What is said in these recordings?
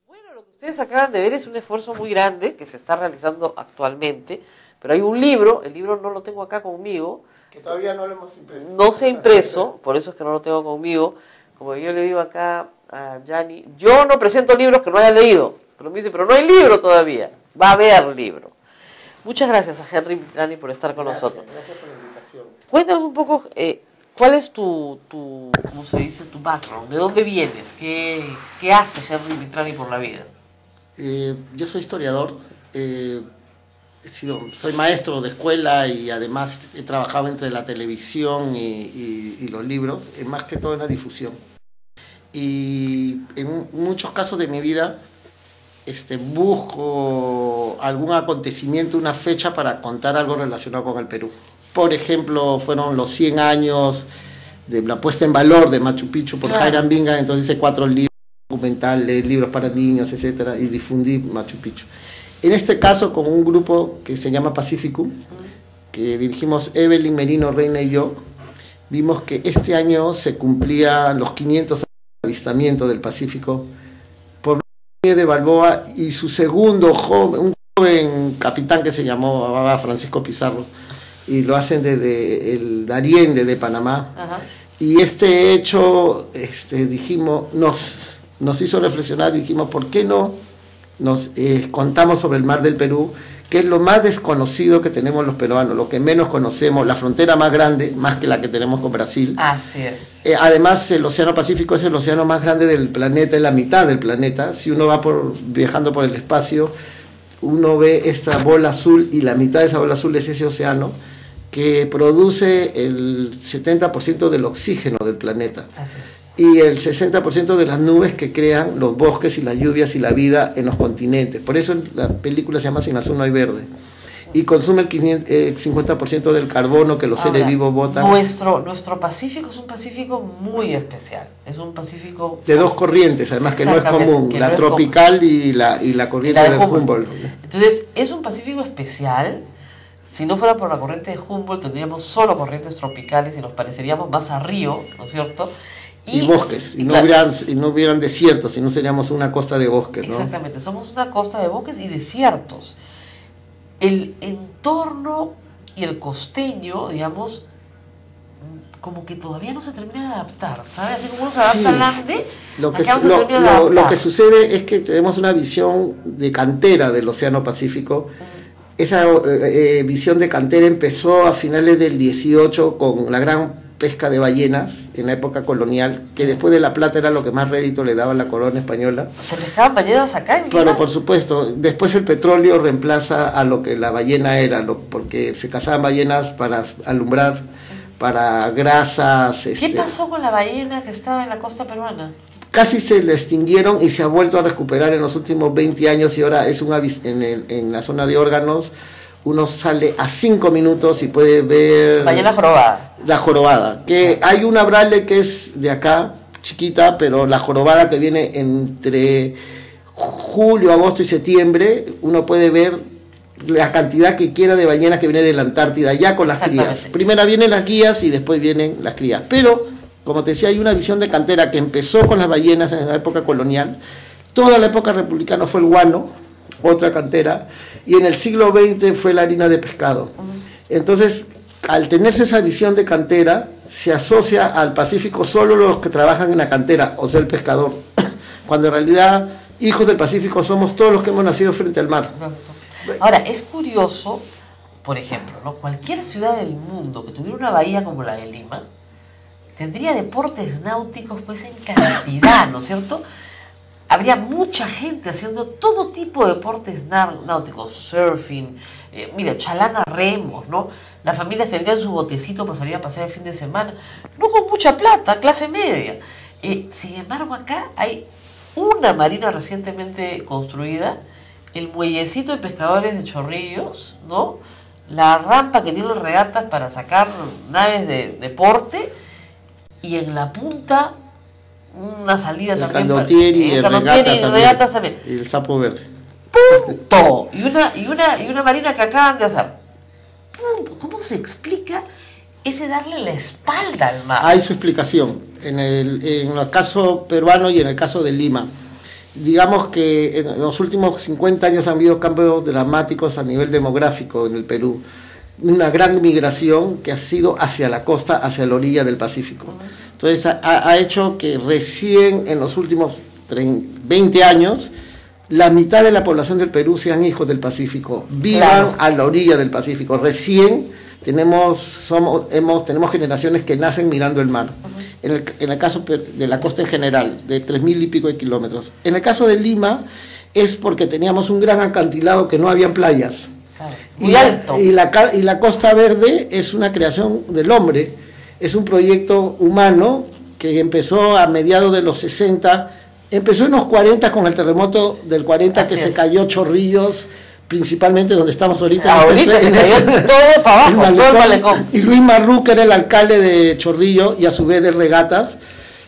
Bueno, lo que ustedes acaban de ver es un esfuerzo muy grande que se está realizando actualmente, pero hay un libro, el libro no lo tengo acá conmigo, que todavía no lo hemos impreso. no se ha impreso, por eso es que no lo tengo conmigo. Como yo le digo acá a Gianni, yo no presento libros que no haya leído, pero me dice, pero no hay libro todavía, va a haber libro. Muchas gracias a Henry Mitrani por estar con nosotros. Gracias por la invitación. Cuéntanos un poco, ¿cuál es ¿cómo se dice, tu background? ¿De dónde vienes? ¿Qué hace Henry Mitrani por la vida? Yo soy historiador, soy maestro de escuela y además he trabajado entre la televisión y los libros, más que todo en la difusión. Y en muchos casos de mi vida busco algún acontecimiento, una fecha para contar algo relacionado con el Perú. Por ejemplo, fueron los 100 años de la puesta en valor de Machu Picchu por Jairam Bingham, entonces hice 4 libros documentales, libros para niños, etcétera, y difundí Machu Picchu. En este caso, con un grupo que se llama Pacificum, que dirigimos Evelyn Merino Reina y yo, vimos que este año se cumplían los 500 años de avistamiento del Pacífico por de Balboa y su segundo un joven capitán que se llamaba Francisco Pizarro, y lo hacen desde el Darién, desde Panamá. Ajá. Y este hecho dijimos, nos hizo reflexionar y dijimos, ¿por qué no nos contamos sobre el mar del Perú, que es lo más desconocido que tenemos los peruanos, lo que menos conocemos, la frontera más grande, más que la que tenemos con Brasil? Así es. Además, el Océano Pacífico es el océano más grande del planeta, es la mitad del planeta. Si uno va viajando por el espacio, uno ve esta bola azul y la mitad de esa bola azul es ese océano que produce el 70% del oxígeno del planeta. Así es. Y el 60% de las nubes que crean los bosques y las lluvias y la vida en los continentes. Por eso la película se llama Sin azul no hay verde. Y consume el 50% del carbono que los seres vivos botan. Nuestro Pacífico es un Pacífico muy especial. Es un Pacífico de dos corrientes, además, que no es común, la tropical y la corriente de Humboldt. Entonces, es un Pacífico especial. Si no fuera por la corriente de Humboldt, tendríamos solo corrientes tropicales y nos pareceríamos más a río, ¿no es cierto? Y bosques, y no hubieran desiertos, si no seríamos una costa de bosques, ¿no? Exactamente, somos una costa de bosques y desiertos. El entorno y el costeño, digamos, como que todavía no se termina de adaptar, ¿sabes? Así como uno se adapta al Ande, lo que sucede es que tenemos una visión de cantera del Océano Pacífico. Esa visión de cantera empezó a finales del 18 con la gran pesca de ballenas en la época colonial, que después de la plata era lo que más rédito le daba a la corona española. ¿Se pescaban ballenas acá en Lima? Claro, por supuesto. Después el petróleo reemplaza a lo que la ballena era, porque se cazaban ballenas para alumbrar, para grasas. ¿Qué pasó con la ballena que estaba en la costa peruana? Casi se le extinguieron y se ha vuelto a recuperar en los últimos 20 años y ahora es en la zona de órganos. Uno sale a 5 minutos y puede ver... Ballena jorobada. La jorobada, que hay una brale que es de acá, chiquita, pero la jorobada que viene entre julio, agosto y septiembre, uno puede ver la cantidad que quiera de ballenas que viene de la Antártida, ya con las crías. Primero vienen las guías y después vienen las crías. Pero, como te decía, hay una visión de cantera que empezó con las ballenas en la época colonial. Toda la época republicana fue el guano, otra cantera, y en el siglo XX fue la harina de pescado. Entonces, al tenerse esa visión de cantera, se asocia al Pacífico solo los que trabajan en la cantera, o sea, el pescador, cuando en realidad hijos del Pacífico somos todos los que hemos nacido frente al mar. Ahora, es curioso, por ejemplo, ¿no? Cualquier ciudad del mundo que tuviera una bahía como la de Lima, tendría deportes náuticos pues en cantidad, ¿no es cierto? Habría mucha gente haciendo todo tipo de deportes náuticos, surfing, mira, chalana, remos, ¿no? Las familias tendrían su botecito para salir a pasear el fin de semana, no con mucha plata, clase media. Sin embargo, acá hay una marina recientemente construida, el muellecito de pescadores de Chorrillos, ¿no? La rampa que tiene regatas para sacar naves de deporte, y en la punta una salida el también. El candotieri y regatas también. Y el sapo verde. ¡Punto! Y una marina que acaban de hacer. ¡Punto! ¿Cómo se explica ese darle la espalda al mar. Hay su explicación en el caso peruano y en el caso de Lima. Digamos que en los últimos 50 años han habido cambios dramáticos a nivel demográfico en el Perú. Una gran migración que ha sido hacia la costa, hacia la orilla del Pacífico. Entonces ha hecho que recién en los últimos 20 años la mitad de la población del Perú sean hijos del Pacífico, vivan a la orilla del Pacífico. Recién tenemos generaciones que nacen mirando el mar. En el caso de la costa en general, de 3.000 y pico de kilómetros. En el caso de Lima es porque teníamos un gran acantilado que no habían playas. Claro, muy alto. Y la Costa Verde es una creación del hombre, es un proyecto humano que empezó a mediados de los 60, empezó en los 40 con el terremoto del 40. Así que se cayó Chorrillos, principalmente donde estamos ahorita. Ahorita se cayó todo para abajo, todo el malecón. Y Luis Marrú, que era el alcalde de Chorrillo y a su vez de Regatas,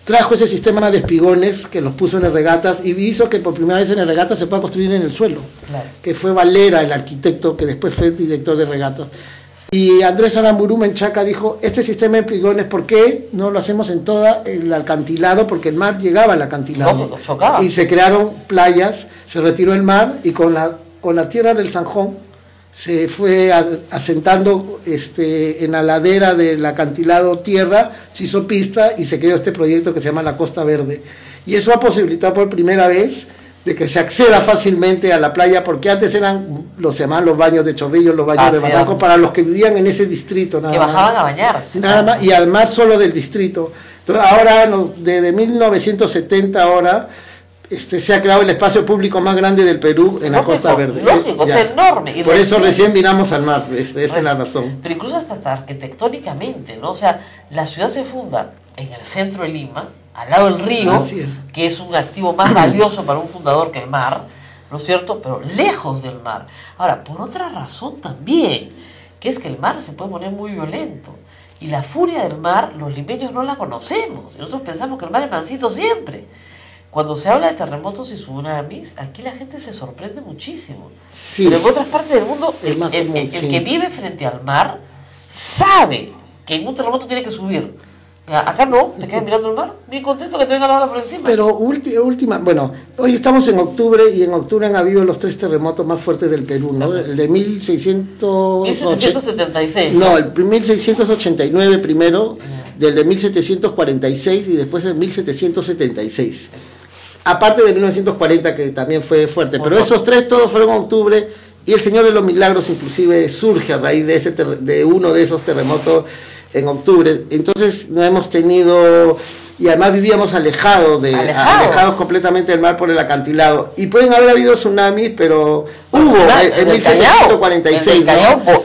trajo ese sistema de espigones que los puso en el Regatas y hizo que por primera vez en el Regatas se pueda construir en el suelo. Claro. Que fue Valera, el arquitecto, que después fue director de Regatas. Y Andrés Aramburu Menchaca dijo, este sistema de espigones, ¿por qué no lo hacemos en todo el acantilado? Porque el mar llegaba al acantilado. Chocaba. Y se crearon playas, se retiró el mar y con la tierra del Zanjón se fue asentando en la ladera del acantilado tierra, se hizo pista y se creó este proyecto que se llama la Costa Verde. Y eso ha posibilitado por primera vez de que se acceda fácilmente a la playa, porque antes se llamaban los baños de Chorrillos, los baños de Barranco, para los que vivían en ese distrito. Que bajaban a bañarse. Nada más, y además solo del distrito. Entonces ahora, desde 1970 ahora, se ha creado el espacio público más grande del Perú en la Costa Verde. Lógico, es enorme. Y por eso recién miramos al mar, esa es la razón. Pero incluso hasta arquitectónicamente, ¿no? O sea, la ciudad se funda en el centro de Lima, al lado del río, que es un activo más valioso para un fundador que el mar, ¿no es cierto? Pero lejos del mar. Ahora, por otra razón también, que es que el mar se puede poner muy violento. Y la furia del mar, los limeños no la conocemos. Y nosotros pensamos que el mar es mansito siempre. Cuando se habla de terremotos y tsunamis, aquí la gente se sorprende muchísimo. Sí. Pero en otras partes del mundo, el que vive frente al mar sabe que en un terremoto tiene que subir. Acá no, te quedas mirando el mar, bien contento que te venga la ola por encima. Pero hoy estamos en octubre y en octubre han habido los 3 terremotos más fuertes del Perú, ¿no? El de 1776. No, el 1689 primero, del de 1746 y después el 1776. Aparte de 1940, que también fue fuerte, pero esos 3 todos fueron en octubre, y el Señor de los Milagros inclusive surge a raíz de uno de esos terremotos en octubre. Entonces no hemos tenido, y además vivíamos alejados completamente del mar por el acantilado, y pueden haber habido tsunamis, pero hubo en 1746.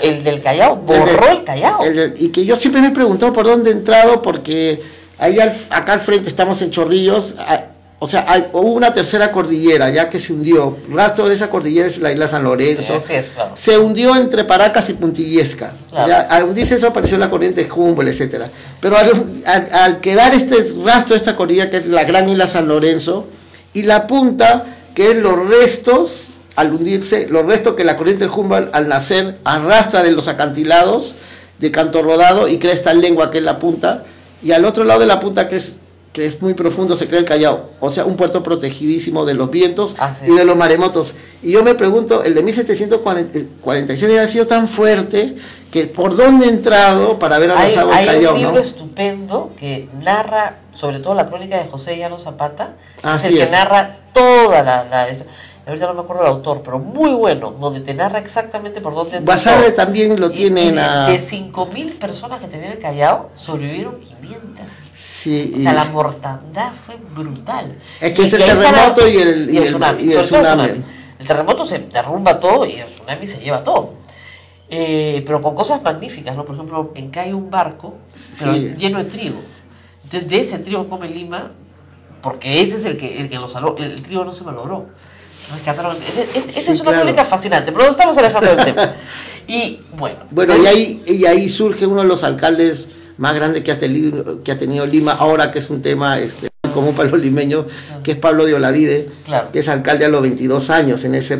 El del Callao borró el Callao. Y que yo siempre me he preguntado por dónde he entrado, porque ahí acá al frente estamos en Chorrillos. O sea, hubo una tercera cordillera ya que se hundió. Rastro de esa cordillera es la isla San Lorenzo. Sí, claro. Se hundió entre Paracas y Puntillesca. Claro. Ya, al hundirse eso apareció la corriente de Humboldt, etcétera. Pero al quedar este rastro de esta cordillera, que es la gran isla San Lorenzo, y la punta, que es los restos, al hundirse, los restos que la corriente de Humboldt al nacer arrastra de los acantilados de Canto Rodado y crea esta lengua que es la punta, y al otro lado de la punta, que es muy profundo, se crea el Callao, o sea, un puerto protegidísimo de los vientos y de los maremotos. Y yo me pregunto, el de 1746 ha sido tan fuerte que por dónde he entrado para ver a las aguas del Callao. Hay un libro estupendo que narra, sobre todo la crónica de José Llano Zapata, que narra toda ahorita no me acuerdo del autor, pero muy bueno, donde te narra exactamente por dónde entró. Basadre también lo tiene en la... De 5.000 personas que tenían el Callao, sobrevivieron 500. Sí, o sea, la mortandad fue brutal. Es que es el terremoto y el tsunami. El terremoto se derrumba todo y el tsunami se lleva todo. Pero con cosas magníficas, ¿no? Por ejemplo, cae un barco lleno de trigo. Entonces, de ese trigo come Lima, porque ese es el que lo salvó. El trigo no se malogró. Esta es una crónica fascinante, pero no estamos alejando del tema. Y bueno, y ahí surge uno de los alcaldes más grande que ha tenido Lima, ahora que es un tema común para los limeños, que es Pablo de Olavide, que es alcalde a los 22 años en ese